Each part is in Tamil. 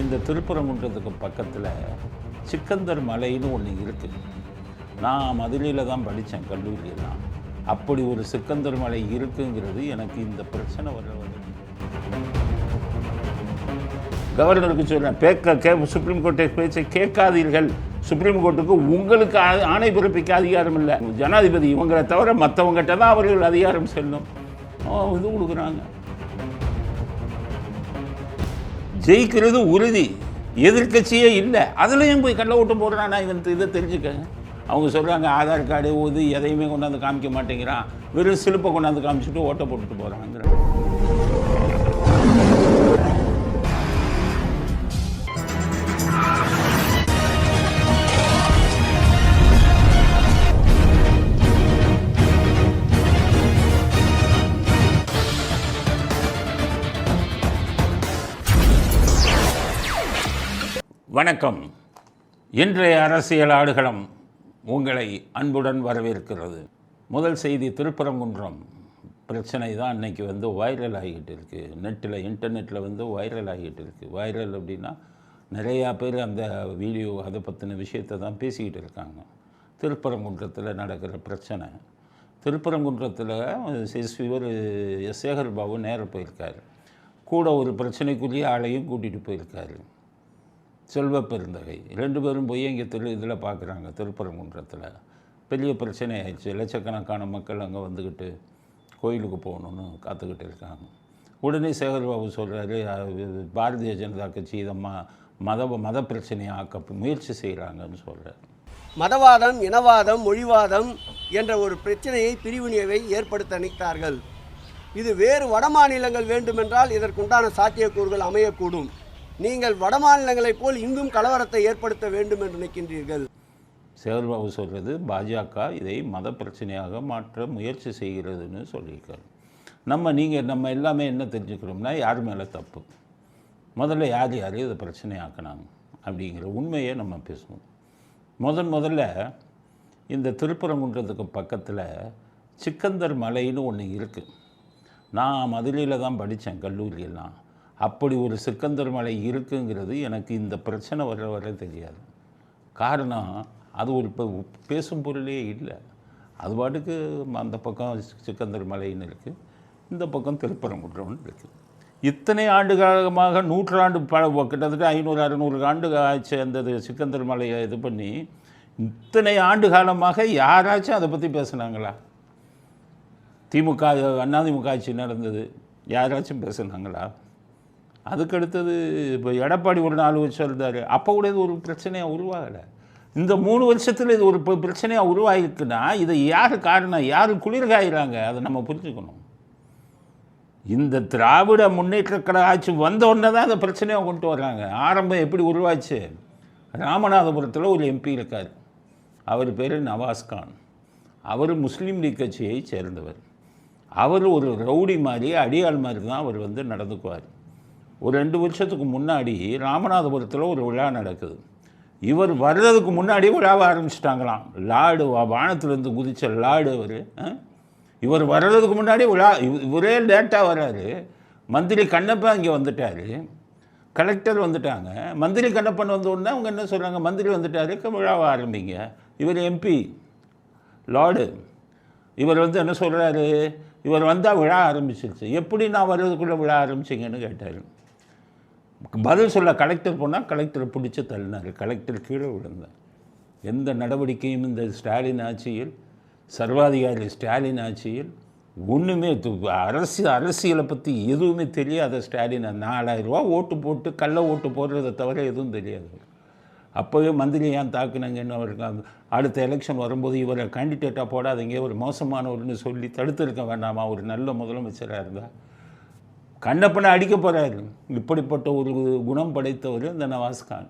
இந்த திருப்பரங்குன்றத்துக்கு பக்கத்தில் சிக்கந்தர் மலைன்னு ஒன்று இருக்குது. நான் மதுரையில் தான் படித்தேன் கல்லூரியெல்லாம். அப்படி ஒரு சிக்கந்தர் மலை இருக்குங்கிறது எனக்கு இந்த பிரச்சனை வர கவர்னருக்கு சொல்கிறேன், சுப்ரீம் கோர்ட்டை பேச்சை கேட்காதீர்கள். சுப்ரீம் கோர்ட்டுக்கு உங்களுக்கு ஆணை பிறப்பிக்க அதிகாரம் இல்லை. ஜனாதிபதி இவங்களை தவிர மற்றவங்ககிட்ட தான் அவர்கள் அதிகாரம் செல்லும். இது கொடுக்குறாங்க. ஜெயிக்கிறது உறுதி, எதிர்கட்சியே இல்லை. அதுலேயும் போய் கள்ள ஓட்டு போடுறானா இவன்? இதை தெரிஞ்சுக்க. அவங்க சொல்கிறாங்க ஆதார் கார்டு ஓது எதையுமே கொண்டாந்து காமிக்க மாட்டேங்கிறான், வெறும் சிலுப்பை கொண்டாந்து காமிச்சிட்டு ஓட்டை போட்டுட்டு போகிறாங்கிற. வணக்கம். இன்றைய அரசியல் ஆடுகளம் உங்களை அன்புடன் வரவேற்கிறது. முதல் செய்தி, திருப்பரங்குன்றம் பிரச்சனை தான் இன்றைக்கி வைரல் ஆகிட்டு இருக்குது. இன்டர்நெட்டில் வைரல் ஆகிட்டு இருக்குது. வைரல் அப்படின்னா நிறையா பேர் அந்த வீடியோ அதை பற்றின விஷயத்தை தான் பேசிக்கிட்டு இருக்காங்க. திருப்பரங்குன்றத்தில் நடக்கிற பிரச்சனை. திருப்பரங்குன்றத்தில் இவர் சேகர் பாபு நேராக போயிருக்கார். கூட ஒரு பிரச்சனைக்குரிய ஆளையும் கூட்டிகிட்டு போயிருக்காரு, செல்வ பெருந்தகை. ரெண்டு பேரும் போய் இங்கே இதில் பார்க்குறாங்க. திருப்பரங்குன்றத்தில் பெரிய பிரச்சனை ஆயிடுச்சு. லட்சக்கணக்கான மக்கள் அங்கே வந்துக்கிட்டு கோயிலுக்கு போகணுன்னு காத்துக்கிட்டு இருக்காங்க. உடனே சேகர்பாபு சொல்கிறாரு, பாரதிய ஜனதா கட்சி இதை மத பிரச்சனையை ஆக்க முயற்சி செய்கிறாங்கன்னு சொல்கிறார். மதவாதம், இனவாதம், மொழிவாதம் என்ற ஒரு பிரச்சனையை பிரிவினையை ஏற்படுத்த நினைத்தார்கள். இது வேறு வடமாநிலங்கள் வேண்டுமென்றால் இதற்குண்டான சாத்தியக்கூறுகள் அமையக்கூடும். நீங்கள் வடமாநிலங்களைப் போல் இங்கும் கலவரத்தை ஏற்படுத்த வேண்டும் என்று நினைக்கின்றீர்கள். சேகர்பாபு சொல்கிறது, பாஜக இதை மத பிரச்சனையாக மாற்ற முயற்சி செய்கிறதுன்னு சொல்லியிருக்காரு. நம்ம எல்லாமே என்ன தெரிஞ்சுக்கிறோம்னா, யார் மேலே தப்பு, முதல்ல யார் இதை பிரச்சனையாக்குனாங்க அப்படிங்கிற உண்மையை நம்ம பேசுவோம். முதல்ல இந்த திருப்பரங்குன்றத்துக்கு பக்கத்தில் சிக்கந்தர் மலைன்னு ஒன்று இருக்குது. நான் மதுரையில் தான் படித்தேன் கல்லூரியெல்லாம். அப்படி ஒரு சிக்கந்தர் மலை இருக்குங்கிறது எனக்கு இந்த பிரச்சனை வர தெரியாது. காரணம், அது ஒரு பேசும் பொருளே இல்லை. அது பாட்டுக்கு அந்த பக்கம் சிக்கந்தர் மலைன்னு இருக்குது, இந்த பக்கம் திருப்பரங்குன்றம்னு இருக்குது. இத்தனை ஆண்டு காலமாக நூற்றாண்டு கிட்டத்தட்ட 500-600 ஆண்டு ஆச்சு அந்த சிக்கந்தர் மலையை இது பண்ணி. இத்தனை ஆண்டு காலமாக யாராச்சும் அதை பற்றி பேசுனாங்களா? அதிமுக ஆட்சி நடந்தது, யாராச்சும் பேசுனாங்களா? அதுக்கடுத்தது இப்போ எடப்பாடி ஒரு 4 வருஷம் இருந்தார், அப்போ கூட இது ஒரு பிரச்சனையாக உருவாகலை. இந்த 3 வருஷத்தில் இது ஒரு பிரச்சனையாக உருவாகிருக்குன்னா இதை யார் காரணம், யார் குளிர்காயிறாங்க, அதை நம்ம புரிஞ்சுக்கணும். இந்த திராவிட முன்னேற்ற கழக ஆட்சி வந்த உடனே தான் அந்த பிரச்சனையை கொண்டு வர்றாங்க. ஆரம்பம் எப்படி உருவாச்சு? ராமநாதபுரத்தில் ஒரு எம்பி இருக்கார், அவர் பேர் நவாஸ்கான். அவர் முஸ்லீம் லீக் கட்சியை சேர்ந்தவர். அவர் ஒரு ரவுடி மாதிரி, அடியாள் மாதிரி தான் அவர் நடந்துக்குவார். ஒரு 2 வருஷத்துக்கு முன்னாடி ராமநாதபுரத்தில் ஒரு விழா நடக்குது. இவர் வர்றதுக்கு முன்னாடி விழாவை ஆரம்பிச்சிட்டாங்களாம். லார்டு வானத்திலேருந்து குதித்த லார்டு இவர் வர்றதுக்கு முன்னாடி விழா, இவரே லேட்டாக வர்றாரு. மந்திரி கண்ணப்பன் இங்கே வந்துட்டார், கலெக்டர் வந்துட்டாங்க. மந்திரி கண்ணப்பன் வந்த உடனே அவங்க என்ன சொல்கிறாங்க, மந்திரி வந்துட்டார், விழாவை ஆரம்பிங்க. இவர் எம்பி லார்டு. இவர் என்ன சொல்கிறாரு, இவர் வந்தால் விழா ஆரம்பிச்சிருச்சு. எப்படி நான் வர்றதுக்குள்ளே விழா ஆரம்பிச்சிங்கன்னு கேட்டார். பதில் சொல்ல கலெக்டர் போனால் கலெக்டரை பிடிச்சி தள்ளினார். கலெக்டர் கீழே விழுந்தார். எந்த நடவடிக்கையும் இந்த ஸ்டாலின் ஆட்சியில், சர்வாதிகாரி ஸ்டாலின் ஆட்சியில் ஒன்றுமே அரசியலை பற்றி எதுவுமே தெரியாத ஸ்டாலின் 4000 ரூபா ஓட்டு போட்டு கள்ள ஓட்டு போடுறதை தவிர எதுவும் தெரியாது. அப்போவே மந்திரி ஏன் தாக்குனாங்கன்னு அவருக்கு அடுத்த எலெக்ஷன் வரும்போது இவரை கேண்டிடேட்டாக போடாதீங்க, ஒரு மோசமானவர்னு சொல்லி தடுத்துருக்க வேண்டாமா? ஒரு நல்ல முதலமைச்சராக இருந்தால் கண்ணப்பனை அடிக்க போகிறாரு. இப்படிப்பட்ட ஒரு குணம் படைத்தவர் இந்த நவாஸ்கான்.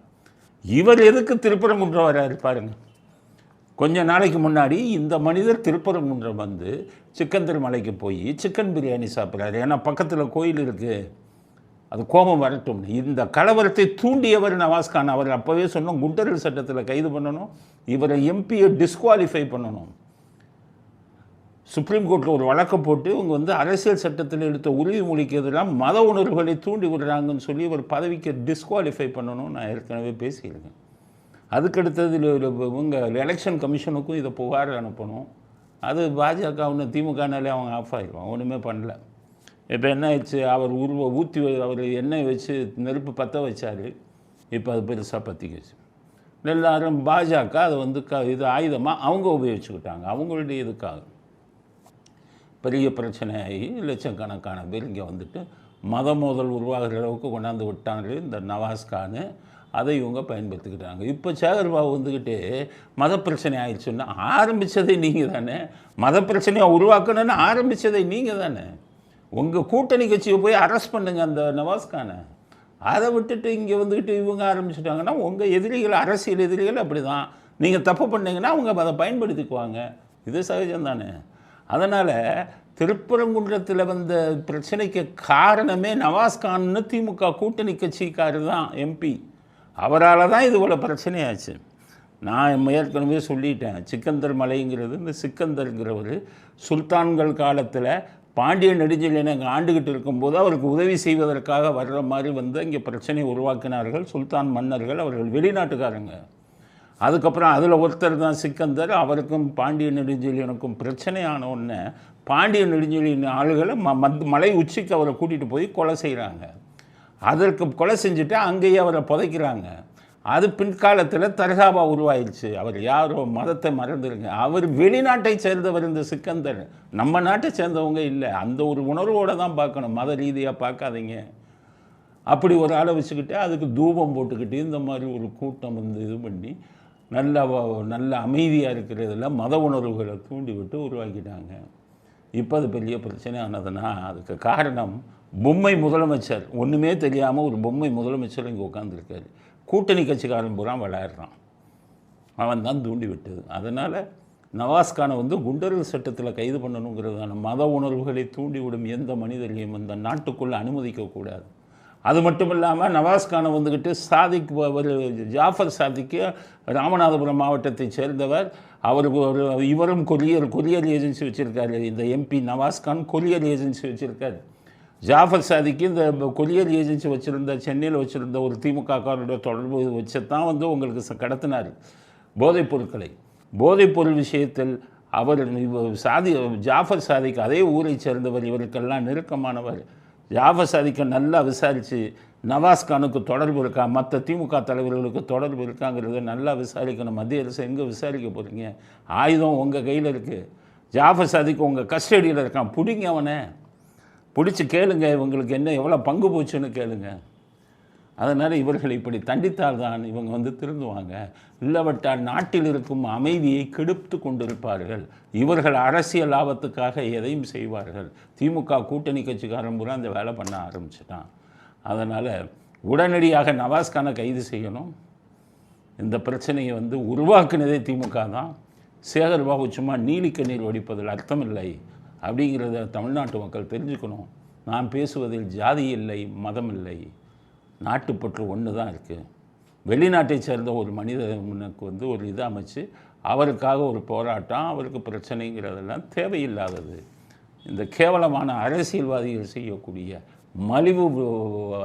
இவர் எதுக்கு திருப்பரங்குன்றம் வர்றாரு பாருங்கள். கொஞ்ச நாளைக்கு முன்னாடி இந்த மனிதர் திருப்பரங்குன்றம் சிக்கந்தர் மலைக்கு போய் சிக்கன் பிரியாணி சாப்பிட்றாரு. ஏன்னா பக்கத்தில் கோயில் இருக்குது, அது கோபம் வரட்டும். இந்த கலவரத்தை தூண்டியவர் நவாஸ்கான். அவர் அப்போவே சொன்னோம், குண்டர்கள் சட்டத்தில் கைது பண்ணணும், இவரை எம்பியை டிஸ்குவாலிஃபை பண்ணணும். சுப்ரீம் கோர்ட்டில் ஒரு வழக்கை போட்டு இவங்க வந்து அரசியல் சட்டத்தில் எடுத்த உறுதிமொழிக்கு எதிராக மத உணர்வுகளை தூண்டி விடுறாங்கன்னு சொல்லி ஒரு பதவிக்கு டிஸ்குவாலிஃபை பண்ணணும் நான் ஏற்கனவே பேசியிருக்கேன். அதுக்கடுத்தது இவங்க எலெக்ஷன் கமிஷனுக்கும் இதை புகார் அனுப்பணும். அது பாஜக ஒன்று திமுகனாலே அவங்க ஆஃப் ஆகிடுவான், ஒன்றுமே பண்ணல. இப்போ என்ன ஆயிடுச்சு, அவர் ஊற்றி அவர் எண்ணெய் வச்சு நெருப்பு பற்ற வச்சார், இப்போ அது பெருசாக பற்றிக்கிச்சு. எல்லாரும் பாஜக அதை வந்து இது ஆயுதமாக அவங்க உபயோகிச்சுக்கிட்டாங்க. அவங்களுடைய இதுக்காக பெரிய பிரச்சனையாகி லட்சக்கணக்கான பேர் இங்கே வந்துட்டு மத மோதல் உருவாகிற அளவுக்கு கொண்டாந்து விட்டாங்க இந்த நவாஸ்கானு. அதை இவங்க பயன்படுத்திக்கிட்டாங்க. இப்போ சேகர்பாபு வந்துக்கிட்டு மத பிரச்சனை ஆயிடுச்சுன்னா ஆரம்பித்ததே நீங்கள் தானே. மத பிரச்சனையை உருவாக்கணுன்னு ஆரம்பித்ததே நீங்கள் தானே. உங்கள் கூட்டணி கட்சியை போய் அரெஸ்ட் பண்ணுங்க அந்த நவாஸ்கானை. அதை விட்டுட்டு இங்கே வந்துக்கிட்டு இவங்க ஆரம்பிச்சிட்டாங்கன்னா உங்கள் எதிரிகள், அரசியல் எதிரிகள் அப்படி தான். நீங்கள் தப்பு பண்ணீங்கன்னா அவங்க அதை பயன்படுத்திக்குவாங்க. இது சகஜம் தானே. அதனால் திருப்பரங்குன்றத்தில் வந்த பிரச்சனைக்கு காரணமே நவாஸ்கான்னு திமுக கூட்டணி கட்சிக்காரர் தான், எம்பி. அவரால் தான் இது போல் பிரச்சனையாச்சு. நான் ஏற்கனவே சொல்லிட்டேன், சிக்கந்தர் மலைங்கிறது இந்த சிக்கந்தருங்கிறவர் சுல்தான்கள் காலத்தில் பாண்டிய நெடுஞ்செழியனை அங்கே ஆண்டுகிட்டு இருக்கும்போது அவருக்கு உதவி செய்வதற்காக வர்ற மாதிரி வந்து இங்கே பிரச்சனை உருவாக்கினார்கள் சுல்தான் மன்னர்கள். அவர்கள் வெளிநாட்டுக்காரங்க. அதுக்கப்புறம் அதில் ஒருத்தர் தான் சிக்கந்தர். அவருக்கும் பாண்டிய நெடுஞ்செழியனுக்கும் பிரச்சனையான உடனே பாண்டிய நெடுஞ்செழியன் ஆளுகளை மலை உச்சிக்கு அவரை கூட்டிகிட்டு போய் கொலை செய்கிறாங்க. அதற்கு கொலை செஞ்சுட்டு அங்கேயே அவரை புதைக்கிறாங்க. அது பின்காலத்தில் தர்காபா உருவாயிடுச்சு. அவர் யாரோ மதத்தை மறந்துடுங்க. அவர் வெளிநாட்டை சேர்ந்தவர் இந்த சிக்கந்தர், நம்ம நாட்டை சேர்ந்தவங்க இல்லை. அந்த ஒரு உணர்வோடு தான் பார்க்கணும், மத ரீதியாக பார்க்காதீங்க. அப்படி ஒரு ஆளை வச்சுக்கிட்டு அதுக்கு தூபம் போட்டுக்கிட்டு இந்த மாதிரி ஒரு கூட்டம் வந்து இது பண்ணி நல்ல அமைதியாக இருக்கிறதில் மத உணர்வுகளை தூண்டி விட்டு உருவாக்கிட்டாங்க. இப்போ அது பெரிய பிரச்சனை ஆனதுன்னா அதுக்கு காரணம் பொம்மை முதலமைச்சர். ஒன்றுமே தெரியாமல் ஒரு பொம்மை முதலமைச்சர் இங்கே உட்காந்துருக்காரு. கூட்டணி கட்சிக்காரன் பூரா விளையாடுறான். அவன் தான் தூண்டி விட்டது. அதனால் நவாஸ்கானை வந்து குண்டர்கள் சட்டத்தில் கைது பண்ணணுங்கிறதான மத உணர்வுகளை தூண்டிவிடும் எந்த மனிதர்களையும் இந்த நாட்டுக்குள்ளே அனுமதிக்கக்கூடாது. அது மட்டும் இல்லாமல் நவாஸ்கானை வந்துக்கிட்டு சாதிக் ஒரு ஜாஃபர் சாதிக்கு ராமநாதபுரம் மாவட்டத்தை சேர்ந்தவர். அவருக்கு இவரும் கொரியர் ஏஜென்சி வச்சுருக்காரு. இந்த எம்பி நவாஸ்கான் கொரியர் ஏஜென்சி வச்சுருக்காரு. ஜாஃபர் சாதிக்கு இந்த கொரியர் ஏஜென்சி வச்சுருந்த சென்னையில் வச்சுருந்த ஒரு திமுகக்காரோட தொடர்பு வச்சு தான் வந்து உங்களுக்கு கடத்தினார் போதைப் பொருட்களை. போதைப்பொருள் விஷயத்தில் அவர் ஜாஃபர் சாதிக்கு அதே ஊரை சேர்ந்தவர், இவருக்கெல்லாம் நெருக்கமானவர். ஜாஃபர் சாதிக்கை நல்லா விசாரித்து நவாஸ்கானுக்கு தொடர்பு இருக்கா, மற்ற திமுக தலைவர்களுக்கு தொடர்பு இருக்காங்கிறத நல்லா விசாரிக்கணும். மத்திய அரசு எங்கே விசாரிக்க போகிறீங்க? ஆயுதம் உங்கள் கையில் இருக்குது. ஜாஃபர் சாதிக்கு உங்கள் கஸ்டடியில் இருக்கான். பிடிங்க, அவனை பிடிச்சி கேளுங்க, இவங்களுக்கு என்ன எவ்வளோ பங்கு போச்சுன்னு கேளுங்க. அதனால் இவர்கள் இப்படி தண்டித்தால் தான் இவங்க வந்து திருந்துவாங்க. இல்லவற்றால் நாட்டில் இருக்கும் அமைதியை கெடுத்து கொண்டிருப்பார்கள். இவர்கள் அரசியல் லாபத்துக்காக எதையும் செய்வார்கள். திமுக கூட்டணி கட்சிக்காரன் பூரா அந்த வேலை பண்ண ஆரம்பிச்சிட்டான். அதனால் உடனடியாக நவாஸ்கானை கைது செய்யணும். இந்த பிரச்சனையை வந்து உருவாக்குனதே திமுக தான். சேகர்பாபு சும்மா நீலிக்கண்ணீர் வடிப்பதில் அர்த்தமில்லை அப்படிங்கிறத தமிழ்நாட்டு மக்கள் தெரிஞ்சுக்கணும். நான் பேசுவதில் ஜாதி இல்லை, மதம் இல்லை, நாட்டுப்பற்று ஒன்று தான் இருக்குது. வெளிநாட்டை சேர்ந்த ஒரு மனிதனுக்கு வந்து ஒரு இதை அமைச்சு அவருக்காக ஒரு போராட்டம், அவருக்கு பிரச்சனைங்கிறதெல்லாம் தேவையில்லாதது. இந்த கேவலமான அரசியல்வாதிகள் செய்யக்கூடிய மலிவு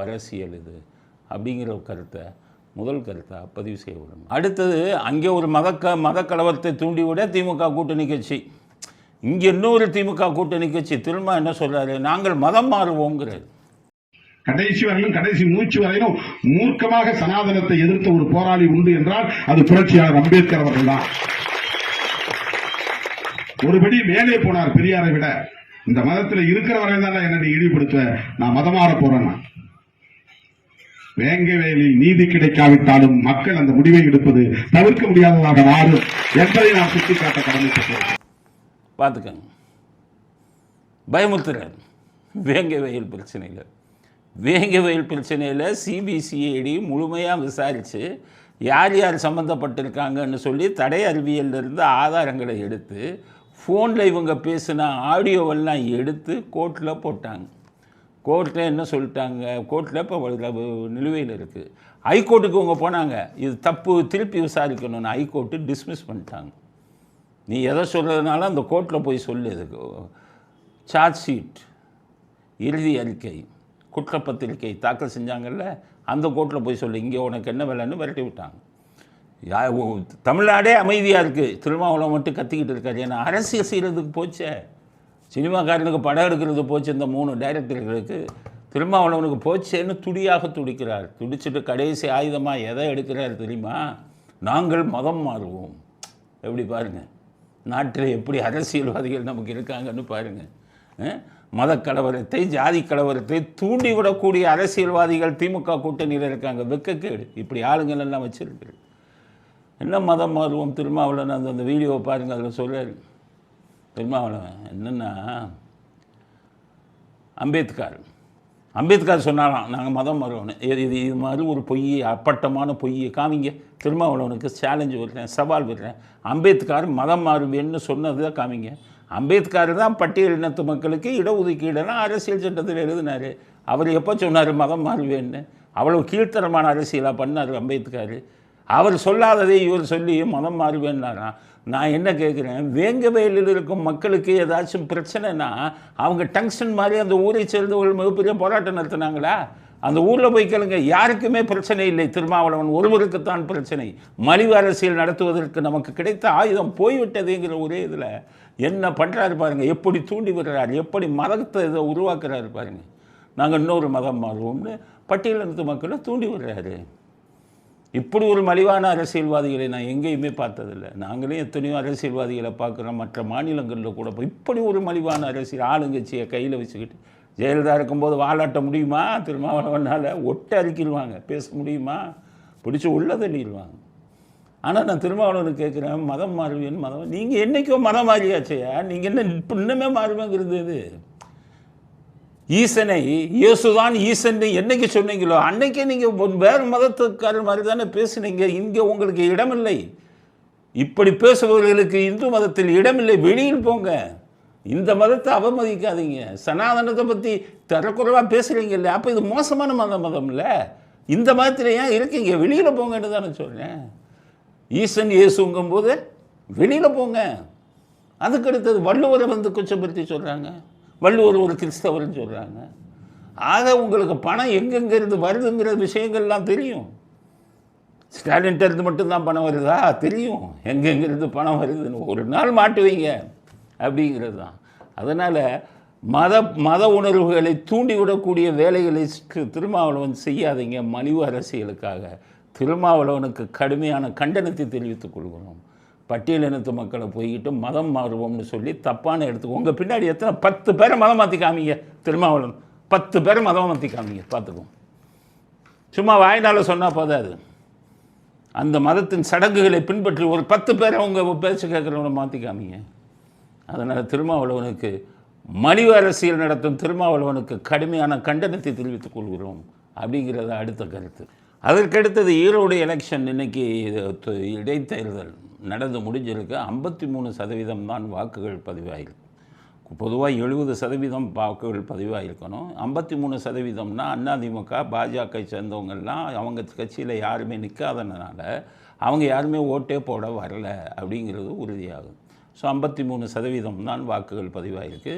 அரசியல் இது அப்படிங்கிற முதல் கருத்தை பதிவு செய்ய விடணும். அடுத்தது, அங்கே ஒரு மத கலவரத்தை தூண்டிவிட திமுக கூட்டணி கட்சி, இங்கே இன்னொரு திமுக கூட்டணி கட்சி திரும்ப என்ன சொல்கிறாரு, நாங்கள் மதம் மாறுவோங்கிறாரு. கடைசி வரையிலும், கடைசி மூச்சு வரையிலும் மூர்க்கமாக சனாதனத்தை எதிர்த்த ஒரு போராளி உண்டு என்றால் அது புரட்சியாளர் அம்பேத்கர் அவர்கள் தான். ஒருபடி மேலே போனார் பெரியாரை விட. இந்த மதத்தில் இருக்கிற வரை தான் என்னை ஈடுபடுத்த நான் மதமாற போறேன். வேங்கவேலில் நீதி கிடைக்காவிட்டாலும் மக்கள் அந்த முடிவை எடுப்பது தவிர்க்க முடியாததாக மாறும் என்பதை நான் சுட்டிக்காட்ட கடமைப்பட்டேன். பார்த்துக்கங்க, பயமுறுத்துறார். வேங்கவயல் பிரச்சனையில் சிபிசிஐடி முழுமையாக விசாரித்து யார் யார் சம்மந்தப்பட்டிருக்காங்கன்னு சொல்லி தடை அறிவியலிருந்து ஆதாரங்களை எடுத்து ஃபோனில் இவங்க பேசின ஆடியோவெல்லாம் எடுத்து கோர்ட்டில் போட்டாங்க. கோர்ட்டில் என்ன சொல்லிட்டாங்க, கோர்ட்டில் இப்போ நிலுவையில் இருக்குது. ஹைகோர்ட்டுக்கு இவங்க போனாங்க, இது தப்பு, திருப்பி விசாரிக்கணும்னு. ஹைகோர்ட்டு டிஸ்மிஸ் பண்ணிட்டாங்க. நீ எதை சொல்கிறதுனால அந்த கோர்ட்டில் போய் சொல்லு. இதுக்கு சார்ஜ் ஷீட், இறுதி அறிக்கை, குற்றப்பத்திரிக்கை தாக்கல் செஞ்சாங்கல்ல, அந்த கோர்ட்டில் போய் சொல்லு. இங்கே உனக்கு என்ன வேலைன்னு விரட்டி விட்டாங்க. தமிழ்நாடே அமைதியாக இருக்குது, திருமாவளவன் மட்டும் கத்திக்கிட்டு இருக்காரு. ஏன்னா அரசியல் செய்கிறதுக்கு போச்சே, சினிமாக்காரனுக்கு படம் எடுக்கிறது போச்சு, இந்த 3 டைரக்டர்களுக்கு திருமாவளவனுக்கு போச்சேன்னு துடியாக துடிக்கிறார். துடிச்சிட்டு கடைசி ஆயுதமாக எதை எடுக்கிறார் தெரியுமா? நாங்கள் மதம் மாறுவோம். எப்படி பாருங்கள், நாட்டில் எப்படி அரசியல்வாதிகள் நமக்கு இருக்காங்கன்னு பாருங்கள். மத கலவரத்தை, ஜாதி கலவரத்தை தூண்டிவிடக்கூடிய அரசியல்வாதிகள் திமுக கூட்டணியில் இருக்காங்க. வெக்கக்கேடு இப்படி ஆளுங்கள் எல்லாம் வச்சிருக்கு. என்ன மதம் மாறுவோம்? திருமாவளவன் அந்த வீடியோவை பாருங்கள், அதில் சொல்கிறார் திருமாவளவன் என்னென்னா, அம்பேத்கர் சொன்னாலாம் நாங்கள் மதம் மாறுவோன்னு. இது மாதிரி ஒரு பொய், அப்பட்டமான பொய்யை காமிங்க. திருமாவளவனுக்கு சேலஞ்சு விடுறேன், சவால் விடுறேன். அம்பேத்கர் மதம் மாறுவேன்னு சொன்னது தான் காமிங்க. அம்பேத்கர் தான் பட்டியல் இனத்து மக்களுக்கு இடஒதுக்கீடெல்லாம் அரசியல் சட்டத்தில் எழுதினார். அவர் எப்போ சொன்னார் மதம் மாறுவேன்னு? அவ்வளோ கீழ்த்தரமான அரசியலாக பண்ணார் அம்பேத்கர். அவர் சொல்லாததே இவர் சொல்லி மதம் மாறுவேன்னாராம். நான் என்ன கேட்குறேன், வேங்கவேலில் இருக்கும் மக்களுக்கு ஏதாச்சும் பிரச்சனைனா அவங்க டங்ஷன் மாதிரி அந்த ஊரை சேர்ந்தவர்கள் மிகப்பெரிய போராட்டம் நடத்தினாங்களா? அந்த ஊரில் போய் கேளுங்க, யாருக்குமே பிரச்சனை இல்லை. திருமாவளவன் ஒருவருக்குத்தான் பிரச்சனை. மலிவு அரசியல் நடத்துவதற்கு நமக்கு கிடைத்த ஆயுதம் போய்விட்டதுங்கிற ஒரே இதில் என்ன பண்ணுறாரு பாருங்கள், எப்படி தூண்டி விடுறாரு, எப்படி மதத்தை இதை உருவாக்குறாரு பாருங்கள். நாங்கள் இன்னொரு மதம் மாறுவோம்னு பட்டியலினத்து மக்களை தூண்டி விடுறாரு. இப்படி ஒரு மலிவான அரசியல்வாதிகளை நான் எங்கேயுமே பார்த்ததில்லை. நாங்களே எத்தனையோ அரசியல்வாதிகளை பார்க்குறோம், மற்ற மாநிலங்களில் கூட. இப்படி ஒரு மலிவான அரசியல் ஆளுங்கட்சியை கையில் வச்சுக்கிட்டு, ஜெயலலிதா இருக்கும்போது வாலாட்ட முடியுமா? திருமாவளவனால் ஒட்ட அறிக்கிடுவாங்க. பேச முடியுமா? பிடிச்சி உள்ள தள்ளிடுவாங்க. ஆனால் நான் திருமாவளவனுக்கு கேட்குறேன், மதம் மாறுவேன்னு. நீங்கள் என்றைக்கோ மதம் மாறியாச்சையா? நீங்கள் என்ன இப்போ இன்னுமே மாறுவேங்கிறது? இது ஈசனை இயேசுதான் ஈசன் என்னைக்கு சொன்னீங்களோ அன்னைக்கே நீங்கள் வேறு மதத்துக்காரர் மாதிரி தானே பேசுனீங்க. இங்கே உங்களுக்கு இடமில்லை. இப்படி பேசுபவர்களுக்கு இந்து மதத்தில் இடமில்லை. வெளியில் போங்க. இந்த மதத்தை அவமதிக்காதீங்க. சனாதனத்தை பற்றி தரக்குறைவாக பேசுகிறீங்க இல்லை? அப்போ இது மோசமான மதம் இல்லை. இந்த மதத்தில் ஏன் இருக்கீங்க? வெளியில் போங்கன்னு தானே சொல்கிறேன். ஈசன் இயேசுங்கும் போது வெளியில் போங்க. அதுக்கடுத்தது வள்ளுவரை குச்சப்படுத்தி சொல்கிறாங்க. வள்ளுவர் ஒரு கிறிஸ்தவர்னு சொல்கிறாங்க. ஆக உங்களுக்கு பணம் எங்கெங்கிருந்து வருதுங்கிற விஷயங்கள்லாம் தெரியும். ஸ்டாலின்ட்ட இருந்து மட்டும்தான் பணம் வருதா? தெரியும் எங்கெங்கிருந்து பணம் வருதுன்னு. ஒரு நாள் மாட்டுவீங்க அப்படிங்கிறது தான். அதனால் மத உணர்வுகளை தூண்டிவிடக்கூடிய வேலைகளை திருமாவளவன் செய்யாதீங்க. மலிவு அரசியலுக்காக திருமாவளவனுக்கு கடுமையான கண்டனத்தை தெரிவித்துக் கொள்கிறோம். பட்டியலினத்து மக்களை போய்கிட்டு மதம் மாறுவோம்னு சொல்லி தப்பான இடத்துக்கு உங்கள் பின்னாடி எத்தனை 10 பேரை மதம் மாற்றி காமிங்க. திருமாவளவன் 10 பேரை மதம் மாற்றி காமிங்க, பார்த்துக்கோம். சும்மா வாய்நாள் சொன்னால் போதாது. அந்த மதத்தின் சடங்குகளை பின்பற்றி ஒரு 10 பேரை உங்கள் பேச்சு கேட்குறவனை மாற்றி காமிங்க. அதனால் திருமாவளவனுக்கு மலிவு அரசியல் நடத்தும் திருமாவளவனுக்கு கடுமையான கண்டனத்தை தெரிவித்துக் கொள்கிறோம் அப்படிங்கிறத அடுத்த கருத்து. அதற்கடுத்தது ஈரோடு எலெக்ஷன். இன்றைக்கி இடைத்தேர்தல் நடந்து முடிஞ்சிருக்கு. 53% தான் வாக்குகள் பதிவாயிருக்கு. பொதுவாக 70% வாக்குகள் பதிவாகிருக்கணும். 53%னா அதிமுக பாஜக சேர்ந்தவங்கெல்லாம் அவங்க கட்சியில் யாருமே நிற்காதனால அவங்க யாருமே ஓட்டே போட வரல அப்படிங்கிறது உறுதியாகும். ஸோ 53% தான் வாக்குகள் பதிவாகிருக்கு.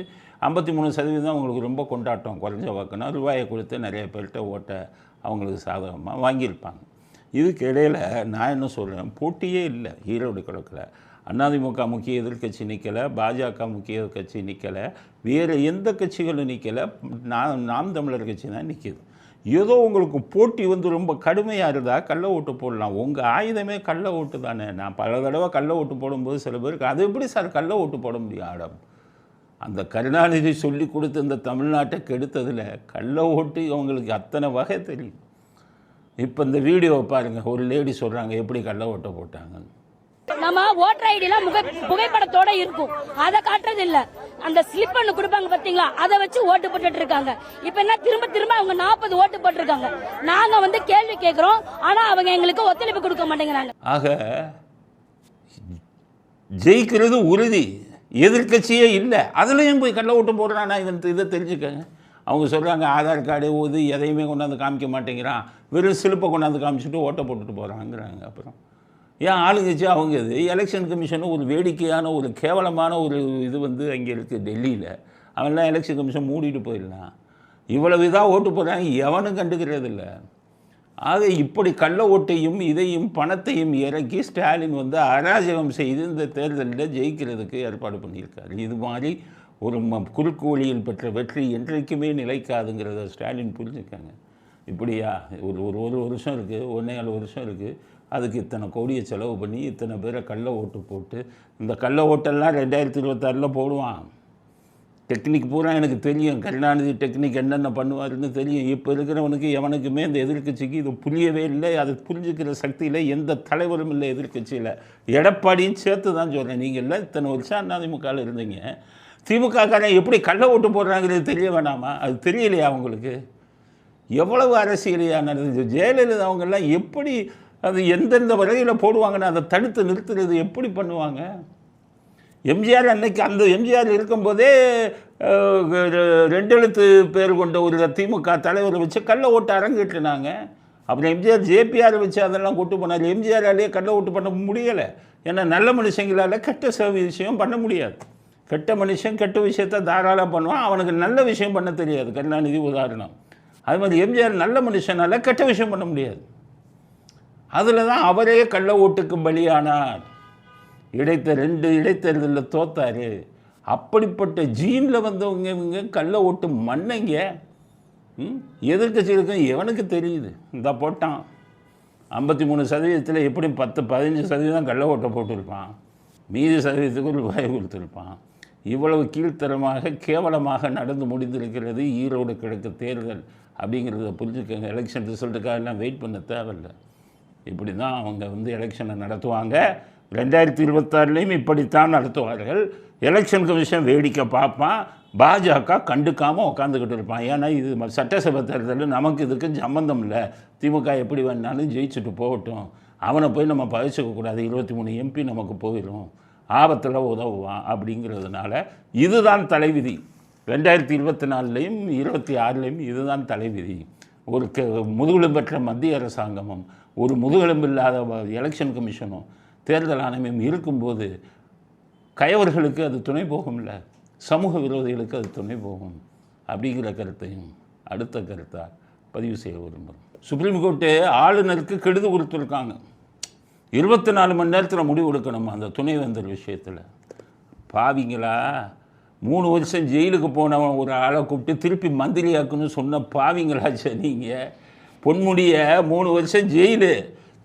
53% அவங்களுக்கு ரொம்ப கொண்டாட்டம். குறைஞ்ச வாக்குனா ரூபாயை கொடுத்து நிறைய பேர்கிட்ட ஓட்டை அவங்களுக்கு சாதகமாக வாங்கியிருப்பாங்க. இதுக்கு இடையில் நான் என்ன சொல்கிறேன், போட்டியே இல்லை ஈரோடு கிழக்கில். அதிமுக முக்கிய எதிர்க்கட்சி நிற்கலை, பாஜக முக்கிய கட்சி நிற்கலை, வேறு எந்த கட்சிகளும் நிற்கலை. நாம் தமிழர் கட்சி தான் நிற்கிது. ஏதோ உங்களுக்கு போட்டி ரொம்ப கடுமையாக இருந்தால் கள்ள ஓட்டு போடலாம். உங்கள் ஆயுதமே கள்ள ஓட்டு தானே. நான் பல தடவை கள்ள ஓட்டு போடும்போது சில பேருக்கு அது எப்படி சார் கள்ள ஓட்டு போட முடியும்? ஆடம் அந்த கருணாநிதி சொல்லி கொடுத்து இந்த தமிழ்நாட்டை கெடுத்ததில் கள்ள ஓட்டு அவங்களுக்கு அத்தனை வகை தெரியும். இப்போ இந்த வீடியோவை பாருங்கள், ஒரு லேடி சொல்கிறாங்க எப்படி கள்ள ஓட்டை போட்டாங்கன்னு. நம்ம ஓட்டர் ஐடிலாம் புகைப்படத்தோட இருக்கும், அதை காட்டுறது இல்ல. அந்த ஸ்லிப் ஒன்று கொடுப்பாங்க பாத்தீங்களா, அதை வச்சு ஓட்டு போட்டுட்டு இருக்காங்க. இப்ப என்ன திரும்ப அவங்க 40 ஓட்டு போட்டிருக்காங்க. நாங்க கேள்வி கேட்கிறோம், ஆனா அவங்க எங்களுக்கு ஒத்துழைப்பு கொடுக்க மாட்டேங்கிறாங்க. ஆக ஜெயிக்கிறது உறுதி, எதிர்கட்சியே இல்லை, அதுலயும் போய் கள்ள ஓட்டு போடுறானா இதை தெரிஞ்சுக்கங்க. அவங்க சொல்கிறாங்க ஆதார் கார்டு ஓது எதையுமே கொண்டாந்து காமிக்க மாட்டேங்கிறான், வெறும் சிலிப்பை கொண்டாந்து காமிச்சிட்டு ஓட்டை போட்டுட்டு போகிறாங்கிறாங்க. அப்புறம் ஏன் ஆளுங்கட்சி அவங்க இது எலெக்ஷன் கமிஷனும் ஒரு வேடிக்கையான ஒரு கேவலமான ஒரு இது வந்து அங்கே இருக்குது டெல்லியில். அவன்லாம் எலெக்ஷன் கமிஷன் மூடிட்டு போயிடலாம். இவ்வளவு இதாக ஓட்டு போடுறாங்க, எவனும் கண்டுக்கிறது இல்லை. ஆக இப்படி கள்ள ஓட்டையும் இதையும் பணத்தையும் இறக்கி ஸ்டாலின் வந்து அராஜகம் செய்து இந்த தேர்தலில் ஜெயிக்கிறதுக்கு ஏற்பாடு பண்ணியிருக்காரு. இது மாதிரி ஒரு குறுக்கு வழியில் பெற்ற வெற்றி என்றைக்குமே நிலைக்காதுங்கிறத ஸ்டாலின் புரிஞ்சுக்காங்க. இப்படியா ஒரு வருஷம் இருக்குது, 1.5 வருஷம் இருக்குது, அதுக்கு இத்தனை கோடியை செலவு பண்ணி இத்தனை பேரை கள்ள ஓட்டு போட்டு, இந்த கள்ள ஓட்டெல்லாம் 2026 போடுவான். டெக்னிக் பூரா எனக்கு தெரியும், கருணாநிதி டெக்னிக் என்னென்ன பண்ணுவாருன்னு தெரியும். இப்போ இருக்கிறவனுக்கு எவனுக்குமே இந்த எதிர்க்கட்சிக்கு இது புரியவே இல்லை. அது புரிஞ்சுக்கிற சக்தியில் எந்த தலைவரும் இல்லை எதிர்க்கட்சியில். எடப்பாடியும் சேர்த்து தான் சொல்கிறேன். நீங்கள் எல்லாம் இத்தனை வருஷம் அதிமுகவில் இருந்தீங்க, திமுகக்காரன் எப்படி கள்ள ஓட்டு போடுறாங்கிறது தெரிய வேணாமா? அது தெரியலையா அவங்களுக்கு? எவ்வளவு அரசியலையா நடந்தது? ஜெயலலிதா அவங்கெல்லாம் எப்படி அது எந்தெந்த வரையில் போடுவாங்கன்னு அதை தடுத்து நிறுத்துறது எப்படி பண்ணுவாங்க? எம்ஜிஆர் அன்னைக்கு அந்த எம்ஜிஆர் இருக்கும்போதே 2 எழுத்து பேர் கொண்ட ஒரு திமுக தலைவரை வச்சு கள்ள ஓட்டு அரங்கிட்டுனாங்க. அப்புறம் எம்ஜிஆர் ஜேபிஆர் வச்சு அதெல்லாம் கொண்டு போனார். எம்ஜிஆராலேயே கள்ள ஓட்டு பண்ண முடியலை. ஏன்னா நல்ல மனுஷங்களால் கெட்ட விஷயம் பண்ண முடியாது. கெட்ட மனுஷன் கெட்ட விஷயத்தை தாராளம் பண்ணுவான், அவனுக்கு நல்ல விஷயம் பண்ண தெரியாது. கருணாநிதி உதாரணம். அது மாதிரி எம்ஜிஆர் நல்ல மனுஷனால் கெட்ட விஷயம் பண்ண முடியாது. அதில் தான் அவரே கள்ள ஓட்டுக்கு பலியானார். 2 இடைத்தேர்தலில் தோத்தார். அப்படிப்பட்ட ஜீனில் வந்தவங்க இவங்க கள்ள ஓட்டு மண்ணைங்க. எதிர்க்கட்சிகளுக்கும் எவனுக்கு தெரியுது? இந்த போட்டான் 53% எப்படி 10-15% கள்ள ஓட்டை போட்டிருப்பான், மீதி சதவீதத்துக்கு ஒரு வாய் கொடுத்துருப்பான். இவ்வளவு கீழ்த்தரமாக கேவலமாக நடந்து முடிந்திருக்கிறது ஈரோடு கிழக்கு தேர்தல் அப்படிங்கிறத புரிஞ்சுக்கங்க. எலெக்ஷன் ரிசல்ட்டுக்காக எல்லாம் வெயிட் பண்ண தேவையில்லை. இப்படி தான் அவங்க வந்து எலெக்ஷனை நடத்துவாங்க. 2026 இப்படித்தான் நடத்துவார்கள். எலெக்ஷன் கமிஷன் வேடிக்கை பார்ப்பான், பாஜக கண்டுக்காமல் உட்காந்துக்கிட்டு இருப்பான். ஏன்னா இது சட்டசபை தேர்தல், நமக்கு இதுக்கு சம்மந்தம் இல்லை. திமுக எப்படி வேணாலும் ஜெயிச்சுட்டு போகட்டும், அவனை போய் நம்ம பகிச்சிக்கக்கூடாது. 23 MP நமக்கு போயிடும், ஆபத்தில் உதவுவான் அப்படிங்கிறதுனால இதுதான் தலைவிதி. 2024 26 இதுதான் தலைவிதி. ஒரு முதுகெலும்பு பெற்ற மத்திய அரசாங்கமும் ஒரு முதுகெலும்பு இல்லாத எலெக்ஷன் கமிஷனும் தேர்தல் ஆணையம் இருக்கும்போது கயவர்களுக்கு அது துணை போகும்ல, சமூக விரோதிகளுக்கு அது துணை போகும் அப்படிங்கிற கருத்தையும் அடுத்த கருத்தாக பதிவு செய்ய விரும்புகிறோம். சுப்ரீம் கோர்ட்டு ஆளுநருக்கு கெடுது கொடுத்துருக்காங்க. 24 மணி நேரத்தில் முடிவு எடுக்கணும் அந்த துணைவேந்தர் விஷயத்தில். பாவிங்களா, 3 வருஷம் ஜெயிலுக்கு போனவன் ஒரு ஆளை கூப்பிட்டு திருப்பி மந்திரியாக்குன்னு சொன்ன பாவிங்களாச்சு நீங்கள். பொன்முடியை 3 வருஷம் ஜெயிலு,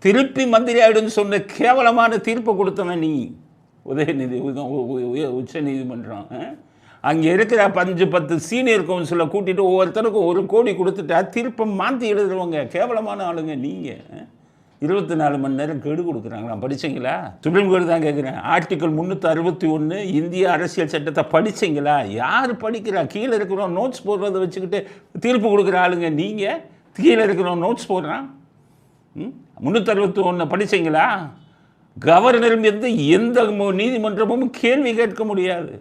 திருப்பி மந்திரி ஆகிடுன்னு சொன்ன கேவலமான தீர்ப்பை கொடுத்தவன் நீ. உதயநிதி உச்ச நீதிமன்றம் அங்கே இருக்கிற 5-10 சீனியர் கவுன்சிலை கூட்டிகிட்டு ஒவ்வொருத்தருக்கும் 1 கோடி கொடுத்துட்டா தீர்ப்பை மாற்றி எழுதுறவங்க கேவலமான ஆளுங்க நீங்கள். 24 மணி நேரம் கெடு கொடுக்குறாங்களா? படித்தீங்களா? சுப்ரீம் கோர்ட்டு தான் கேட்குறேன். ஆர்டிக்கல் 361 இந்திய அரசியல் சட்டத்தை படித்தீங்களா? யார் படிக்கிறா? கீழே இருக்கிறோம் நோட்ஸ் போடுறத வச்சுக்கிட்டு தீர்ப்பு கொடுக்குற ஆளுங்க நீங்கள். கீழே இருக்கிறோம் நோட்ஸ் போடுறான். 361 படித்தீங்களா? கவர்னரும் எந்த நீதிமன்றமும் கேள்வி கேட்க முடியாது.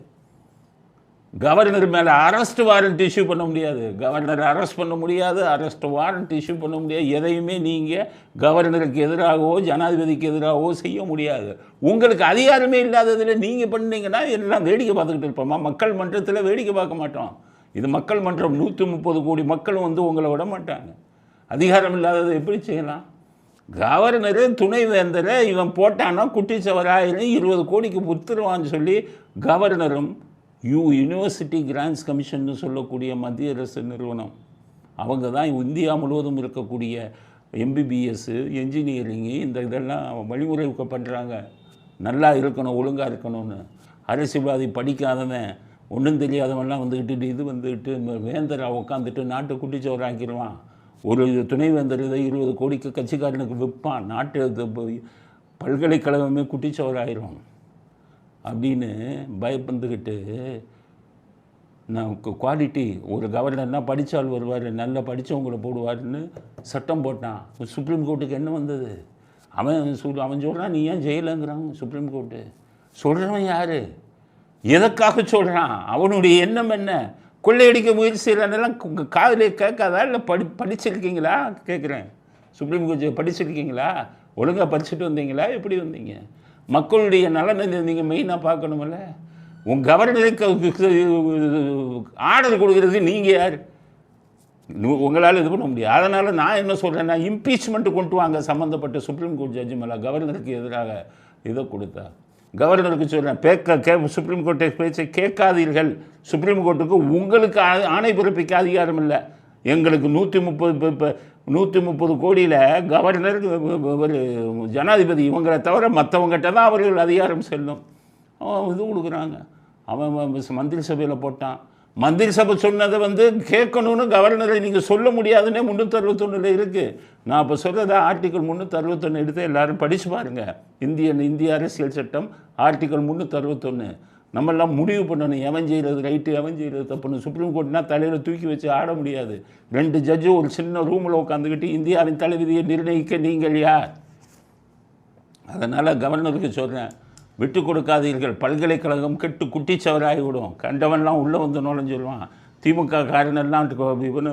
கவர்னர் மேலே அரெஸ்ட் வாரண்ட் இஷ்யூ பண்ண முடியாது. கவர்னரை அரெஸ்ட் பண்ண முடியாது, அரெஸ்ட் வாரண்ட் இஷ்யூ பண்ண முடியாது. எதையுமே நீங்கள் கவர்னருக்கு எதிராகவோ ஜனாதிபதிக்கு எதிராகவோ செய்ய முடியாது. உங்களுக்கு அதிகாரமே இல்லாததில் நீங்கள் பண்ணீங்கன்னா எல்லாம் வேடிக்கை பார்த்துக்கிட்டு இருப்போமா? மக்கள் மன்றத்தில் வேடிக்கை பார்க்க மாட்டோம். இது மக்கள் மன்றம். 130 கோடி மக்களும் வந்து உங்களை விட மாட்டாங்க. அதிகாரம் இல்லாததை எப்படி செய்யலாம்? கவர்னரு துணைவேந்தரை இவன் போட்டான்னா குட்டிச்சவராயிரம் 20 கோடிக்கு புத்துருவான்னு சொல்லி கவர்னரும் யூனிவர்சிட்டி கிராண்ட்ஸ் கமிஷன் சொல்லக்கூடிய மத்திய அரசு நிறுவனம், அவங்க தான் இந்தியா முழுவதும் இருக்கக்கூடிய MBBS என்ஜினியரிங்கு இந்த இதெல்லாம் வழிமுறை பண்ணுறாங்க. நல்லா இருக்கணும், ஒழுங்காக இருக்கணும்னு. அரசியல்வாதி படிக்காதவன் ஒன்றும் தெரியாதவன்லாம் வந்துக்கிட்டு இது வந்துக்கிட்டு வேந்தராக உட்காந்துட்டு நாட்டை குட்டிச்சவராக்கிடுவான். ஒரு துணைவேந்தர் இதை 20 கோடிக்கு கட்சிக்காரனுக்கு விற்பான். நாட்டு பல்கலைக்கழகமே குட்டிச்சவராயிரும் அப்படின்னு பயப்பந்துக்கிட்டு நான் குவாலிட்டி ஒரு கவர்னர்னால் படித்தால் வருவார், நல்லா படித்தவங்களை போடுவார்னு சட்டம் போட்டான். சுப்ரீம் கோர்ட்டுக்கு என்ன வந்தது? அவன் சொல்கிறான் நீ ஏன் ஜெயிலுங்கிறான். சுப்ரீம் கோர்ட்டு சொல்கிறவன் யார்? எதற்காக சொல்கிறான்? அவனுடைய எண்ணம் என்ன? கொள்ளையடிக்க முயற்சி செய்கிறானெல்லாம் காதிலே கேட்காதா? இல்லை படிச்சிருக்கீங்களா கேட்குறேன். சுப்ரீம் கோர்ட் படிச்சிருக்கீங்களா? ஒழுங்காக படிச்சுட்டு வந்தீங்களா? எப்படி வந்தீங்க? மக்களுடைய நலனை நீங்கள் மெயினாக பார்க்கணுமில்ல. உங்கள் கவர்னருக்கு ஆர்டர் கொடுக்குறது நீங்கள் யார்? உங்களால் இது பண்ண முடியாது. அதனால் நான் என்ன சொல்கிறேன்னா, இம்பீச்மெண்ட்டு கொண்டு வாங்க சம்மந்தப்பட்ட சுப்ரீம் கோர்ட் ஜட்ஜு மேலே. கவர்னருக்கு எதிராக இதை கொடுத்தா கவர்னருக்கு சொல்கிறேன், சுப்ரீம் கோர்ட்டை பேச்சை கேட்காதீர்கள். சுப்ரீம் கோர்ட்டுக்கு உங்களுக்கு ஆணை பிறப்பிக்க அதிகாரம் இல்லை. எங்களுக்கு 130 கோடியில் கவர்னர், ஒரு ஜனாதிபதி, இவங்களை தவிர மற்றவங்ககிட்ட தான் அவர்கள் அதிகாரம் செல்லும். அவன் இது கொடுக்குறாங்க. அவன் மந்திரி சபையில் போட்டான். மந்திரி சபை சொன்னதை கேட்கணும்னு கவர்னரை நீங்கள் சொல்ல முடியாதுன்னே 361 இருக்குது. நான் இப்போ சொல்கிறத ஆர்டிக்கல் 361 எடுத்து எல்லோரும் படித்து பாருங்கள். இந்திய அரசியல் சட்டம் ஆர்டிக்கல் 361. நம்மெல்லாம் முடிவு பண்ணணும், எவன் செய்கிறது ரைட்டு, எவன் செய்கிறது தப்புன்னு. சுப்ரீம் கோர்ட்னா தலையில் தூக்கி வச்சு ஆட முடியாது. 2 ஜட்ஜு ஒரு சின்ன ரூமில் உட்காந்துக்கிட்டு இந்தியாவின் தலைவிதியை நிர்ணயிக்க நீங்கள் யார்? அதனால் கவர்னருக்கு சொல்கிறேன், விட்டு கொடுக்காதீர்கள். பல்கலைக்கழகம் கெட்டு குட்டிச்சவராகிவிடும். கண்டவன்லாம் உள்ளே நுழைஞ்சிடுவான். திமுக காரனெல்லாம் இவனு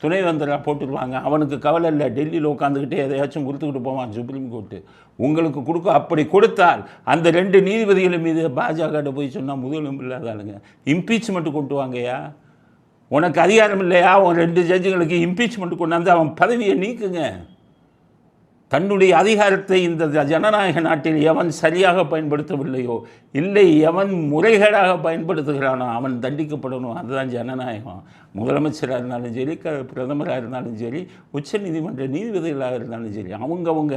துணைவேந்தராக போட்டுருவாங்க. அவனுக்கு கவலை இல்லை. டெல்லியில் உட்காந்துக்கிட்டே எதையாச்சும் கொடுத்துக்கிட்டு போவான் சுப்ரீம் கோர்ட்டு. உங்களுக்கு கொடுக்க அப்படி கொடுத்தால் அந்த 2 நீதிபதிகள் மீது பாஜக போய் சொன்னால் முதலும் இல்லாதாளுங்க இம்பீச்மெண்ட்டு கொண்டு வாங்கயா. உனக்கு அதிகாரம் இல்லையா? உன் 2 ஜட்ஜுகளுக்கு இம்பீச்மெண்ட் கொண்டாந்து அவன் பதவியை நீக்குங்க. தன்னுடைய அதிகாரத்தை இந்த ஜனநாயக நாட்டில் எவன் சரியாக பயன்படுத்தவில்லையோ, இல்லை எவன் முறைகேடாக பயன்படுத்துகிறானோ அவன் தண்டிக்கப்படணும். அதுதான் ஜனநாயகம். முதலமைச்சராக இருந்தாலும் சரி, பிரதமராக இருந்தாலும் சரி, உச்சநீதிமன்ற நீதிபதிகளாக இருந்தாலும் சரி, அவங்கவுங்க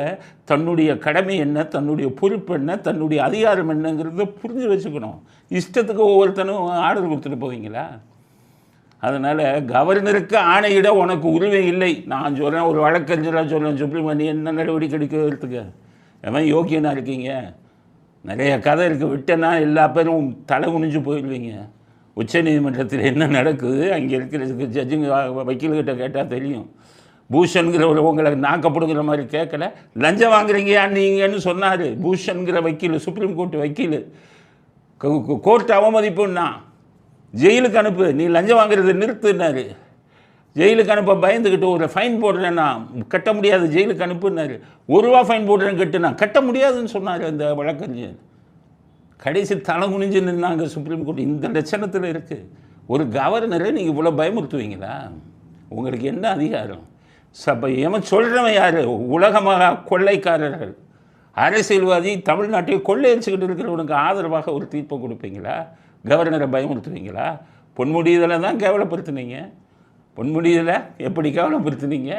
தன்னுடைய கடமை என்ன, தன்னுடைய பொறுப்பு என்ன, தன்னுடைய அதிகாரம் என்னங்கிறத புரிஞ்சு வச்சுக்கணும். இஷ்டத்துக்கு ஒவ்வொருத்தனும் ஆர்டர் கொடுத்துட்டு போவீங்களா? அதனால் கவர்னருக்கு ஆணையிட உனக்கு உரிமை இல்லை. நான் சொல்கிறேன், ஒரு வழக்கறிஞராக சொல்கிறேன், சுப்ரீம் கோர்ட் என்ன நடவடிக்கை எடுக்கிறதுக்கு எவன் யோக்கியனாக இருக்கீங்க? நிறைய கதை இருக்குது. விட்டேன்னா எல்லா பேரும் தலை குனிஞ்சு போயிடுவீங்க. உச்சநீதிமன்றத்தில் என்ன நடக்குது, அங்கே இருக்கிற ஜட்ஜுங்க வக்கீல்கிட்ட கேட்டால் தெரியும். பூஷன்கிறவர் உங்களை நாக்கப்படுங்கிற மாதிரி கேட்கல, லஞ்சம் வாங்குறீங்கயா நீங்கன்னு சொன்னார் பூஷன்கிற வக்கீல், சுப்ரீம் கோர்ட் வக்கீல். கோர்ட் அவமதிப்புன்னா ஜெயிலுக்கு அனுப்பு, நீ லஞ்சம் வாங்குறதை நிறுத்துனாரு. ஜெயிலுக்கு அனுப்ப பயந்துக்கிட்டு ஒரு ஃபைன் போடுறேன்னா கட்ட முடியாது, ஜெயிலுக்கு அனுப்புனாரு. ₹1 ஃபைன் போடுறேன்னு கட்டுனா கட்ட முடியாதுன்னு சொன்னார் அந்த வழக்கறிஞர். கடைசி தலை குனிஞ்சு நின்னாங்க சுப்ரீம் கோர்ட். இந்த லட்சணத்தில் இருக்குது. ஒரு கவர்னரை நீங்கள் இவ்வளோ பயமுறுத்துவீங்களா? உங்களுக்கு என்ன அதிகாரம்? எவன் சொல்கிறவன் யார்? உலகமாக கொள்ளைக்காரர்கள், அரசியல்வாதி தமிழ்நாட்டை கொள்ளையடிச்சுக்கிட்டு இருக்கிறவனுக்கு ஆதரவாக ஒரு தீர்ப்பை கொடுப்பீங்களா? கவர்னரை பயமுறுத்துவீங்களா? பொன்முடி இதில் தான் கேவலப்படுத்துனீங்க. பொன்முடி இதில் எப்படி கேவலப்படுத்துனீங்க?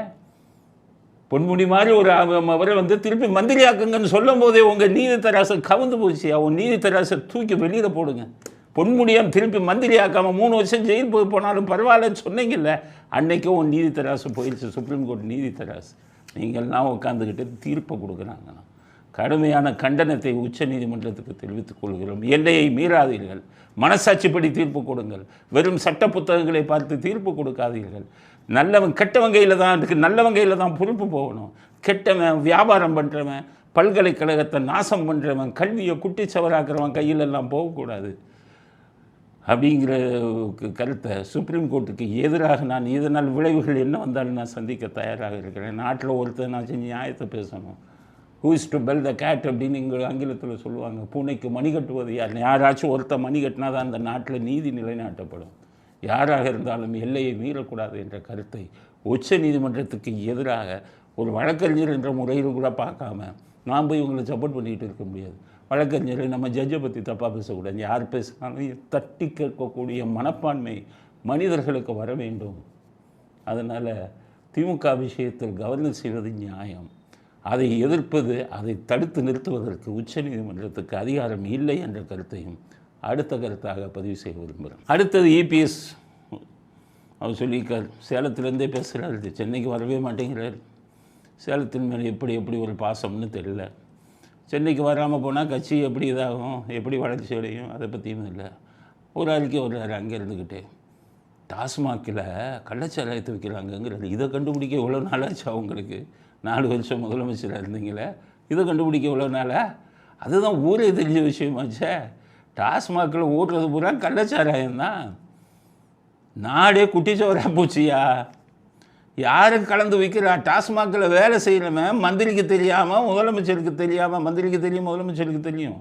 பொன்முடி மாதிரி ஒரு அவரை திருப்பி மந்திரி ஆக்குங்கன்னு சொல்லும் போதே உங்கள் நீதி தராசை கவுந்து போச்சு. அவன் நீதி தராசை தூக்கி வெளியில் போடுங்க. பொன்முடியாம் திருப்பி மந்திரி ஆக்காமல் 3 வருஷம் ஜெயில் போனாலும் பரவாயில்லன்னு சொன்னீங்கல்ல, அன்றைக்கும் உன் நீதி தராசு போயிடுச்சு. சுப்ரீம் கோர்ட் நீதி தராசு நீங்கள்லாம் உட்காந்துக்கிட்டு தீர்ப்பை கொடுக்குறாங்க. கடுமையான கண்டனத்தை உச்ச நீதிமன்றத்துக்கு தெரிவித்துக் கொள்கிறோம். எல்லையை மீறாதீர்கள். மனசாட்சிப்படி தீர்ப்பு கொடுங்கள். வெறும் சட்ட புத்தகங்களை பார்த்து தீர்ப்பு கொடுக்காதீர்கள். நல்லவன் கெட்டவன் கையில் தான் இருக்குது. நல்லவன் கையில் தான் பொறுப்பு போகணும். கெட்டவன், வியாபாரம் பண்ணுறவன், பல்கலைக்கழகத்தை நாசம் பண்ணுறவன், கல்வியை குட்டிச்சவராக்கிறவன் கையிலெல்லாம் போகக்கூடாது அப்படிங்கிற கருத்தை சுப்ரீம் கோர்ட்டுக்கு எதிராக நான் இதனால் விளைவுகள் என்ன வந்தாலும் நான் சந்திக்க தயாராக இருக்கிறேன். நாட்டில் ஒருத்தர் நான் செஞ்சு நியாயத்தை பேசணும். Who is to bell the cat அப்படின்னு இங்கே ஆங்கிலத்தில் சொல்லுவாங்க. பூனைக்கு மணி கட்டுவது யார்? யாராச்சும் ஒருத்தர் மணி கட்டினா தான் அந்த நாட்டில் நீதி நிலைநாட்டப்படும். யாராக இருந்தாலும் எல்லையை மீறக்கூடாது என்ற கருத்தை உச்ச நீதிமன்றத்துக்கு எதிராக ஒரு வழக்கறிஞர் என்ற முறையில் கூட பார்க்காம நான் போய் இவங்களை சப்போர்ட் பண்ணிக்கிட்டு இருக்க முடியாது. வழக்கறிஞரை நம்ம ஜட்ஜை பற்றி தப்பாக பேசக்கூடாது. யார் பேசினாலும் தட்டி கேட்கக்கூடிய மனப்பான்மை மனிதர்களுக்கு வர வேண்டும். அதனால் திமுக விஷயத்தில் கவர்னர் செய்வது நியாயம். அதை எதிர்ப்பது, அதை தடுத்து நிறுத்துவதற்கு உச்சநீதிமன்றத்துக்கு அதிகாரம் இல்லை என்ற கருத்தையும் அடுத்த கருத்தாக பதிவு செய்ய விரும்புகிறேன். அடுத்தது EPS அவர் சொல்லியிருக்கார். சேலத்திலேருந்தே பேசுகிறார். சென்னைக்கு வரவே மாட்டேங்கிறார். சேலத்தின் மேலே எப்படி ஒரு பாசம்னு தெரியல. சென்னைக்கு வராமல் போனால் கட்சி எப்படி இதாகும், எப்படி வளர்ச்சி அடையும், அதை பற்றியும் இல்லை. ஒரு அறிக்கை வர்றாரு அங்கே இருந்துக்கிட்டு. டாஸ்மாகில் கள்ளச்சாராயத்தை வைக்கிறாங்கங்கிறது இதை கண்டுபிடிக்க இவ்வளோ நாளாச்சு அவங்களுக்கு. 4 வருஷம் முதலமைச்சராக இருந்தீங்களே, இதை கண்டுபிடிக்க இவ்வளோ நாளா? அதுதான் ஊரே தெரிஞ்ச விஷயமாச்சே. டாஸ்மாகில் ஓடுறது பூரா கள்ளச்சாராயம்தான். நாடே குட்டிச்சோராக போச்சியா. யாரும் கலந்து வைக்கிறா? டாஸ்மாகில் வேலை செய்யணுமே மந்திரிக்கு தெரியாமல் முதலமைச்சருக்கு தெரியாமல், மந்திரிக்கு தெரியும் முதலமைச்சருக்கு தெரியும்.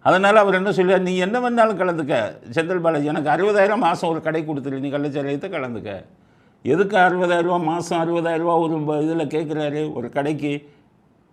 அதனால் அவர் என்ன சொல்லுவார், நீ என்ன வேணாலும் கலந்துக்க செந்தில் பாலாஜி, எனக்கு 60,000 மாதம் ஒரு கடை கொடுத்துரு, நீ கள்ளச்சாராயத்தை கலந்துக்க. எதுக்கு 60,000 மாதம் 60,000 ஒரு இதில் கேட்குறாரு ஒரு கடைக்கு?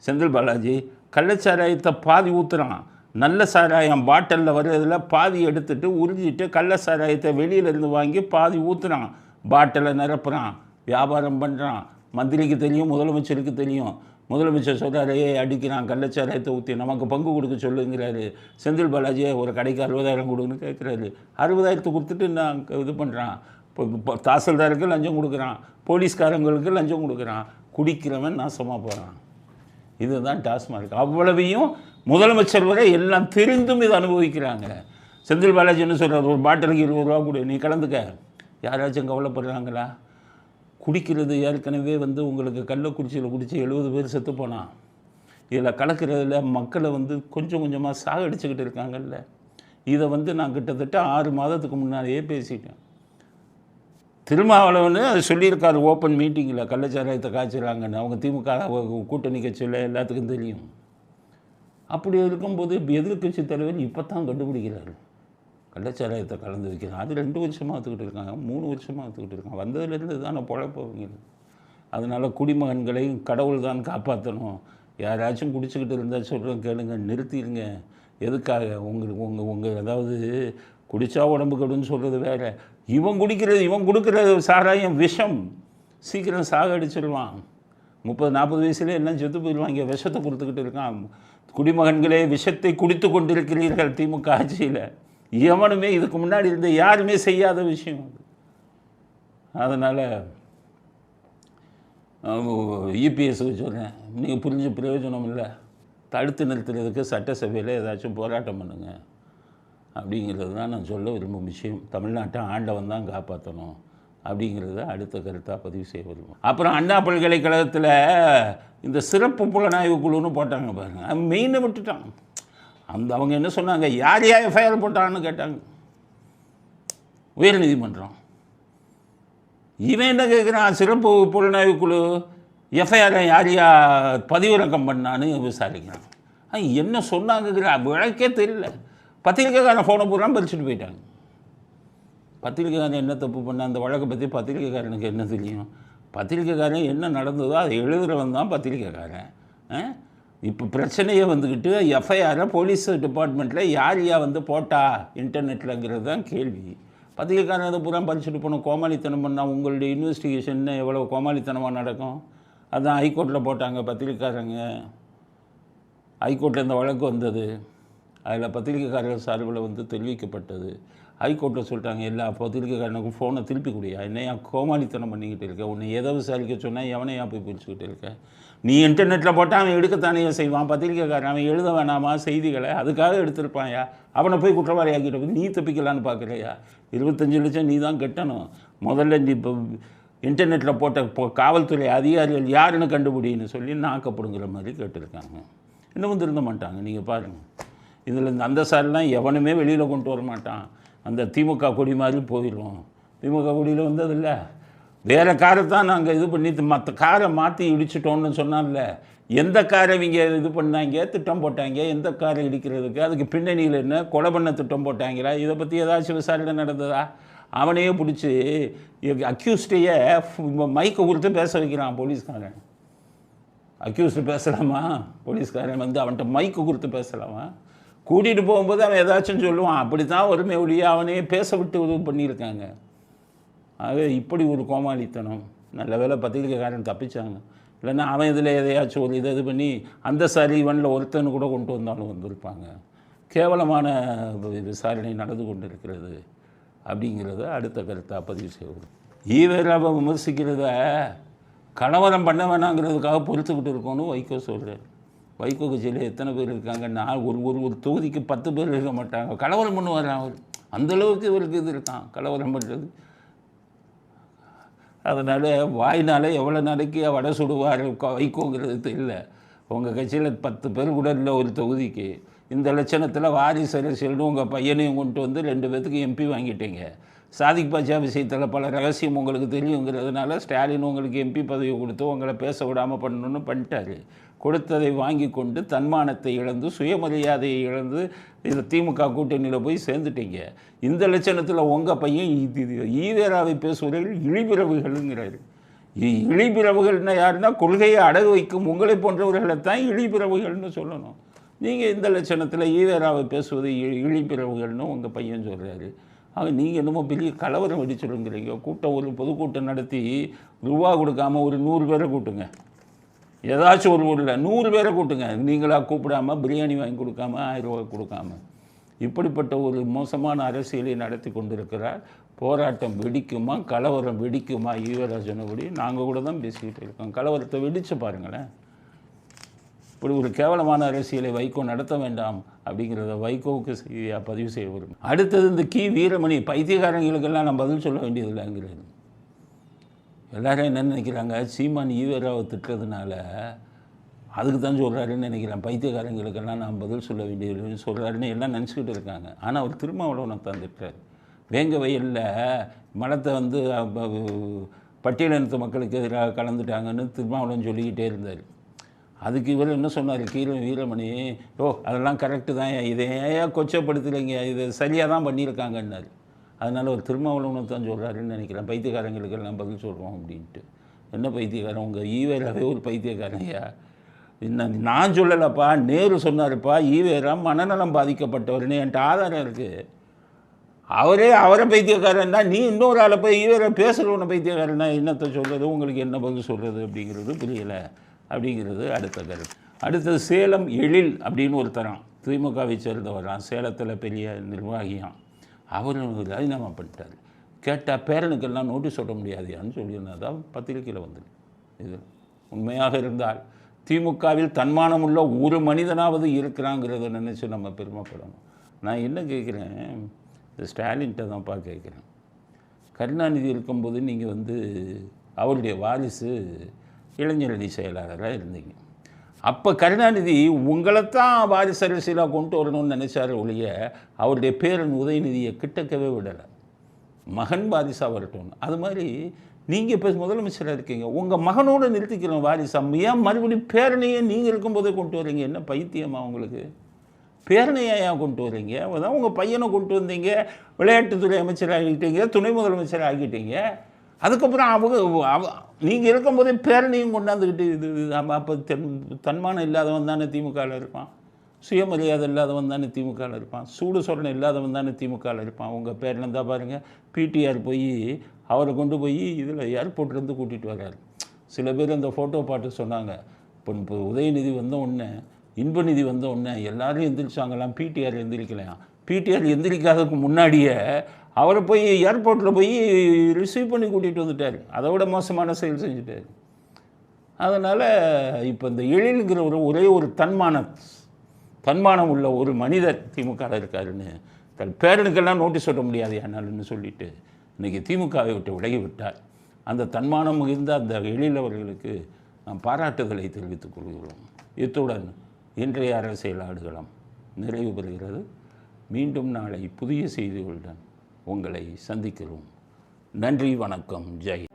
செந்தில் பாலாஜி கள்ளச்சாராயத்தை பாதி ஊற்றுறான், நல்ல சாராயம் பாட்டிலில் வர்றதில் பாதி எடுத்துகிட்டு உறிஞ்சிட்டு கள்ள சாராயத்தை வெளியிலேருந்து வாங்கி பாதி ஊற்றுறான், பாட்டிலை நிரப்புறான், வியாபாரம் பண்ணுறான். மந்திரிக்கு தெரியும் முதலமைச்சருக்கு தெரியும். முதலமைச்சர் சொல்கிறாரு, அடிக்கிறான் கள்ளச்சாராயத்தை ஊற்றி நமக்கு பங்கு கொடுக்க சொல்லுங்கிறாரு. செந்தில் பாலாஜியை ஒரு கடைக்கு 60,000 கொடுன்னு கேட்குறாரு. 60,000 கொடுத்துட்டு நான் இது பண்ணுறான். இப்போ தாசில்தாருக்கு லஞ்சம் கொடுக்குறான், போலீஸ்காரங்களுக்கு லஞ்சம் கொடுக்குறான், குடிக்கிறவன் நாசமாக போகிறான். இதுதான் டாஸ்மாக். அவ்வளவையும் முதலமைச்சர் வரை எல்லாம் தெரிந்தும் இதை அனுபவிக்கிறாங்க. செந்தில் பாலாஜி என்ன சொல்கிறார், ஒரு பாட்டிலுக்கு 20 ரூபா கொடு, நீ கலந்துக்க. யாராச்சும் கவலைப்படுறாங்களா? குடிக்கிறது ஏற்கனவே உங்களுக்கு கள்ளக்குறிச்சியில் குடித்து 70 பேர் செத்து போனான். இதில் கலக்கிறதுல மக்களை கொஞ்சம் கொஞ்சமாக சாகடிச்சுக்கிட்டு இருக்காங்கல்ல. இதை நான் கிட்டத்தட்ட 6 மாதத்துக்கு முன்னாடியே பேசிட்டேன். திருமாவளவன் அது சொல்லியிருக்காரு ஓப்பன் மீட்டிங்கில், கள்ளச்சாராயத்தை காய்ச்சிறாங்கன்னு. அவங்க திமுக கூட்டணி கட்சியில் எல்லாத்துக்கும் தெரியும். அப்படி இருக்கும்போது எதிர்கட்சி தலைவர் இப்போ தான் கண்டுபிடிக்கிறாரு கள்ளச்சாராயத்தை கலந்து வைக்கிறாங்க. அது 2 வருஷமாக எடுத்துக்கிட்டு இருக்காங்க, 3 வருஷமாக எடுத்துக்கிட்டு இருக்காங்க. வந்ததுலேருந்து தானே பொழைப்பவங்க. அதனால் குடிமகன்களை கடவுள் தான் காப்பாற்றணும். யாராச்சும் குடிச்சிக்கிட்டு இருந்தால் சொல்கிறோம் கேளுங்க, நிறுத்திடுங்க. எதுக்காக? உங்கள் அதாவது குடித்தா உடம்பு கெடுன்னு சொல்கிறது வேறு. இவன் கொடுக்குற சாராயம் விஷம், சீக்கிரம் சாகடிச்சிடுவான். 30-40 வயசுலேயே எல்லாம் செத்து போயிடுவாங்க. விஷத்தை கொடுத்துக்கிட்டு இருக்கான். குடிமகன்களே விஷத்தை குடித்து கொண்டிருக்கிறீர்கள் திமுக ஆட்சியில். எவனுமே இதுக்கு முன்னாடி இருந்த யாருமே செய்யாத விஷயம். அதனால் இபிஎஸ்க்கு சொல்கிறேன், நீங்கள் புரிஞ்ச பிரயோஜனம் இல்லை. தடுத்து நிறுத்துறதுக்கு சட்டசபையில் ஏதாச்சும் போராட்டம் பண்ணுங்க அப்படிங்கிறது தான் நான் சொல்ல விரும்பும் விஷயம். தமிழ்நாட்டை ஆண்டவன் தான் காப்பாற்றணும் அப்படிங்கிறத அடுத்த கருத்தாக பதிவு செய்ய விரும்பும். அப்புறம் அண்ணா பல்கலைக்கழகத்தில் இந்த சிறப்பு புலனாய்வு குழுன்னு போட்டாங்க பாருங்கள், மெயினை விட்டுட்டாங்க. அவங்க என்ன சொன்னாங்க, யார் எஃப்ஐஆர் போட்டான்னு கேட்டாங்க உயர்நீதிமன்றம். இவன் என்ன கேட்குறான், சிறப்பு புலனாய்வு குழு எஃப்ஐஆர் யார் பதிவிறக்கம் பண்ணான்னு விசாரிக்கிறான். என்ன சொன்னாங்கிற விளக்கே தெரியல. பத்திரிக்கைக்காரன் ஃபோனை பூரா பறிச்சுட்டு போயிட்டாங்க. பத்திரிக்கைக்காரன் என்ன தப்பு பண்ண, அந்த வழக்கை பற்றி பத்திரிக்கைக்காரனுக்கு என்ன தெரியும்? பத்திரிக்கைக்காரன் என்ன நடந்ததோ அதை எழுதுகிறவன் தான் பத்திரிக்கைக்காரன். இப்போ பிரச்சனையை வந்துக்கிட்டு எஃப்ஐஆரை போலீஸ் டிபார்ட்மெண்ட்டில் யார் போட்டா இன்டர்நெட்டில்ங்கிறது தான் கேள்வி. பத்திரிக்கைக்காரன் அதை பூரா பறிச்சுட்டு போகணும். கோமாளித்தனம் பண்ணால் உங்களுடைய இன்வெஸ்டிகேஷன் எவ்வளோ கோமாளித்தனமாக நடக்கும். அதுதான் ஹைகோர்ட்டில் போட்டாங்க பத்திரிக்கைக்காரங்க. ஹைகோர்ட்டில் இந்த வழக்கு வந்தது. அதில் பத்திரிக்கைக்காரர் சார்பில் தெரிவிக்கப்பட்டது. ஹைகோர்ட்டில் சொல்லிட்டாங்க, எல்லா பத்திரிக்கைக்காரனுக்கும் ஃபோனை திருப்பி கொடுயா, என்னையா கோமாளித்தனம் பண்ணிக்கிட்டு இருக்க, உன்னை எதை விசாரிக்க சொன்னால் எவனையா போய் பிடிச்சிக்கிட்டு இருக்க. நீ இன்டர்நெட்டில் போட்டால் அவன் எடுக்கத்தானே செய்வான். பத்திரிக்கைக்காரன் அவன் எழுத வேணாமா செய்திகளை, அதுக்காக எடுத்திருப்பான்யா. அவனை போய் குற்றவாளி ஆக்கிட்ட போய் நீ தப்பிக்கலான்னு பார்க்குறியா? 25 லட்சம் நீ தான் கட்டணும். முதல்ல நீ இப்போ இன்டர்நெட்டில் போட்ட காவல்துறை அதிகாரிகள் யாருன்னு கண்டுபிடின்னு சொல்லி நாக்கப்படுங்கிற மாதிரி கேட்டிருக்காங்க. இன்னமும் திருந்த மாட்டாங்க. நீங்கள் பாருங்கள், இதில் அந்த சாரெலாம் எவனுமே வெளியில் கொண்டு வர மாட்டான். அந்த திமுக கொடி மாதிரி போயிடும். திமுக கொடியில் வந்ததில்ல, வேறு காரை தான் நாங்கள் இது பண்ணி மற்ற காரை மாற்றி இடிச்சிட்டோன்னு சொன்னால. எந்த காரை இவங்க இது பண்ணாங்க, திட்டம் போட்டாங்க, எந்த காரை இடிக்கிறதுக்கு, அதுக்கு பின்னணியில் என்ன கொலை பண்ண திட்டம் போட்டாங்களா, இதை பற்றி ஏதாச்சும் விசாரணை நடந்ததா? அவனையே பிடிச்சி அக்யூஸ்டையே மைக்கை கொடுத்து பேச வைக்கிறான் போலீஸ்காரன். அக்யூஸ்டு பேசலாமா? போலீஸ்காரன் அவன்கிட்ட மைக்கு கொடுத்து பேசலாமா? கூட்டிகிட்டு போகும்போது அவன் ஏதாச்சும் சொல்லுவான். அப்படி தான் ஒருமை ஒழிய அவனே பேச விட்டு உதவி பண்ணியிருக்காங்க. ஆகவே இப்படி ஒரு கோமாளித்தனம். நல்ல வேலை பத்திரிக்கைக்காரன் தப்பிச்சாங்க. இல்லைன்னா அவன் இதில் எதையாச்சும் ஒரு இது பண்ணி அந்த சாரி இவனில் ஒருத்தனு கூட கொண்டு வந்தாலும் வந்திருப்பாங்க. கேவலமான விசாரணை நடந்து கொண்டு இருக்கிறது அப்படிங்கிறத அடுத்த கருத்தாக பதிவு செய்வது. ஈவேராவை விமர்சிக்கிறத கலவரம் பண்ண வேணாங்கிறதுக்காக பொறுத்துக்கிட்டு இருக்கோன்னு வைகோ சொல்கிறார். வைகோ கட்சியில் எத்தனை பேர் இருக்காங்க? நான் ஒரு தொகுதிக்கு 10 பேர் இருக்க மாட்டாங்க. கலவரம் பண்ணுவார் அவர். அந்தளவுக்கு இவருக்கு இது இருக்கான் கலவரம் பண்ணுறது. அதனால் வாயினால் எவ்வளோ நாளைக்கு வடை சுடுவார் வைகோங்கிறது தெரியல. உங்கள் கட்சியில் 10 பேர் கூட இல்லை ஒரு தொகுதிக்கு. இந்த லட்சணத்தில் வாரிசு அரசியல்னு உங்கள் பையனையும் கொண்டு வந்து 2 பேர்த்துக்கு எம்பி வாங்கிட்டீங்க. சாதிக் பாட்சா விஷயத்தில் பல ரகசியம் உங்களுக்கு தெரியுங்கிறதுனால ஸ்டாலின் உங்களுக்கு எம்பி பதவி கொடுத்து உங்களை பேச விடாமல் பண்ணணும்னு பண்ணிட்டாரு. கொடுத்ததை வாங்கி கொண்டு தன்மானத்தை இழந்து சுயமரியாதையை இழந்து இதில் திமுக கூட்டணியில் போய் சேர்ந்துட்டீங்க. இந்த லட்சணத்தில் உங்கள் பையன் ஈவேராவை பேசுவதில் இழிபிறவுகள்ங்கிறாரு. இழிபிறவுகள்னா யாருன்னா கொள்கையை அடகு வைக்கும் உங்களை போன்றவர்களை தான் இழிபிறவுகள்னு சொல்லணும். நீங்கள் இந்த லட்சணத்தில் ஈவேராவை பேசுவது இழிபிறவுகள்னு உங்கள் பையன் சொல்கிறாரு. ஆக நீங்கள் என்னமோ பெரிய கலவரம் வெடிச்சுடுங்கிறீங்க. கூட்டம் ஒரு பொதுக்கூட்டம் நடத்தி ரூபா கொடுக்காமல் ஒரு 100 பேரை கூட்டுங்க. ஏதாச்சும் ஒரு ஊரில் 100 பேரை கூட்டுங்க. நீங்களாக கூப்பிடாமல் பிரியாணி வாங்கி கொடுக்காம 1000 ரூபா கொடுக்காம இப்படிப்பட்ட ஒரு மோசமான அரசியலை நடத்தி கொண்டிருக்கிறார். போராட்டம் வெடிக்குமா கலவரம் வெடிக்குமா ஈவேரா சொன்னபடி நாங்கள் கூட தான் பேசிக்கிட்டு இருக்கோம். கலவரத்தை வெடித்து பாருங்களேன். இப்படி ஒரு கேவலமான அரசியலை வைகோ நடத்த வேண்டாம் அப்படிங்கிறத வைகோவுக்கு பதிவு செய்ய வரும். அடுத்தது இந்த வீரமணி பைத்தியக்காரங்களுக்கெல்லாம் நான் பதில் சொல்ல வேண்டியதில்லைங்கிறது. எல்லாரும் என்ன நினைக்கிறாங்க, சீமான் ஈவேராவை திட்டுறதுனால அதுக்கு தான் சொல்கிறாருன்னு நினைக்கிறேன். பைத்தியக்காரங்களுக்கெல்லாம் நான் பதில் சொல்ல வேண்டியது சொல்கிறாருன்னு எல்லாம் நினச்சிக்கிட்டு இருக்காங்க. ஆனால் அவர் திருமாவளவனை தான் திட்டுறாரு. வேங்க வயலில் மலத்தை வந்து பட்டியலினத்து மக்களுக்கு எதிராக கலந்துட்டாங்கன்னு திருமாவளவன் சொல்லிக்கிட்டே இருந்தார். அதுக்கு இவர் என்ன சொன்னார், வீரமணி, அதெல்லாம் கரெக்டு தான், இதை ஏன் கொச்சப்படுத்தலைங்க, இது சரியாக தான் பண்ணியிருக்காங்கன்னாரு. அதனால் ஒரு திருமாவளவனை தான் சொல்கிறாருன்னு நினைக்கிறேன். பைத்தியக்காரங்களுக்கெல்லாம் பதில் சொல்கிறோம் அப்படின்ட்டு. என்ன பைத்தியக்காரன், உங்கள் ஈவேராவே ஒரு பைத்தியக்காரனையா? என்ன நான் சொல்லலைப்பா, நேரு சொன்னார்ப்பா, ஈவேரா மனநலம் பாதிக்கப்பட்டவர்னு என்கிட்ட ஆதாரம் இருக்குது. அவரை பைத்தியக்காரன்னா நீ இன்னொரு ஆளை போய் ஈவேரா பேசுகிறவனை பைத்தியக்காரன்னா என்னத்தை சொல்கிறது, உங்களுக்கு என்ன பதில் சொல்கிறது அப்படிங்கிறது புரியலை அப்படிங்கிறது அடுத்த கருத்து. அடுத்தது சேலம் எழில் அப்படின்னு ஒருத்தரான், திமுகவை சேர்ந்தவரான், சேலத்தில் பெரிய நிர்வாகியான். அவரும் ராஜினாமா பண்ணிட்டார். கேட்டால் பேரனுக்கெல்லாம் நோட்டீஸ் சொல்ல முடியாதையான்னு சொல்லியிருந்தா பத்திரிக்கையில் வந்துடு. இது உண்மையாக இருந்தால் திமுகவில் தன்மானம் உள்ள ஒரு மனிதனாவது இருக்கிறாங்கிறத நினச்சி நம்ம பெருமைப்படணும். நான் என்ன கேட்குறேன், இந்த ஸ்டாலின்கிட்ட தான்ப்பா கேட்குறேன். கருணாநிதி இருக்கும்போது நீங்கள் வந்து அவருடைய வாரிசு இளைஞரணி செயலாளராக இருந்தீங்க. அப்போ கருணாநிதி உங்களைத்தான் வாரிசு அரசியலாக கொண்டு வரணும்னு நினைச்சாரு ஒழிய அவருடைய பேரன் உதயநிதியை கிட்டக்கவே விடலை. மகன் வாரிசாக வரட்டும்னு. அது மாதிரி நீங்கள் இப்போ முதலமைச்சராக இருக்கீங்க, உங்கள் மகனோடு நிறுத்திக்கிறோம் வாரிசா. ஏன் மறுபடியும் பேரனையே நீங்கள் இருக்கும்போதே கொண்டு வரீங்க? என்ன பைத்தியமா உங்களுக்கு? பேரனையா ஏன் கொண்டு வரீங்க? அதான் உங்கள் பையனை கொண்டு வந்தீங்க, விளையாட்டுத்துறை அமைச்சர் ஆகிட்டீங்க, துணை முதலமைச்சர் ஆகிட்டீங்க. அதுக்கப்புறம் நீங்கள் இருக்கும்போதே பேரனையும் கொண்டாந்துக்கிட்டு இது அப்போ தன்மானம் இல்லாதவன் தானே திமுகவில் இருப்பான், சுயமரியாதை இல்லாதவன் தானே திமுகவில் இருப்பான், சூடு சொரணை இல்லாதவன் தானே திமுகவில் இருப்பான். உங்கள் பேரில் இருந்தால் பாருங்கள், பிடிஆர் போய் அவரை கொண்டு போய் இதில் ஏர்போர்ட்லேருந்து கூட்டிகிட்டு வர்றாரு. சில பேர் அந்த ஃபோட்டோ பாட்டு சொன்னாங்க, இப்போ உதயநிதி வந்த உடனே இன்பநிதி வந்த உடனே எல்லோரும் எந்திரிச்சாங்களாம், பிடிஆர் எந்திரிக்கலாம். பிடிஆர் எந்திரிக்காததுக்கு முன்னாடியே அவரை போய் ஏர்போர்ட்டில் போய் ரிசீவ் பண்ணி கூட்டிகிட்டு வந்துட்டார். அதை விட மோசமான செயல் செஞ்சுட்டார். அதனால் இப்போ இந்த எழில்ங்கிற ஒரே ஒரு தன்மானம் உள்ள ஒரு மனிதர் திமுகவில் இருக்காருன்னு தன் பேரனுக்கெல்லாம் நோட்டீஸ் சொல்ல முடியாது என்னாலுன்னு சொல்லிட்டு இன்றைக்கி திமுகவை விட்டு விலகி விட்டார். அந்த தன்மானம் மிகுந்த அந்த எழில் அவர்களுக்கு நாம் பாராட்டுதலை தெரிவித்துக் கொள்கிறோம். இத்துடன் இன்றைய அரசியல் ஆடுகளம் நிறைவு பெறுகிறது. மீண்டும் நாளை புதிய செய்திகளுடன் உங்களை சந்திக்கிறோம். நன்றி, வணக்கம், ஜெய்.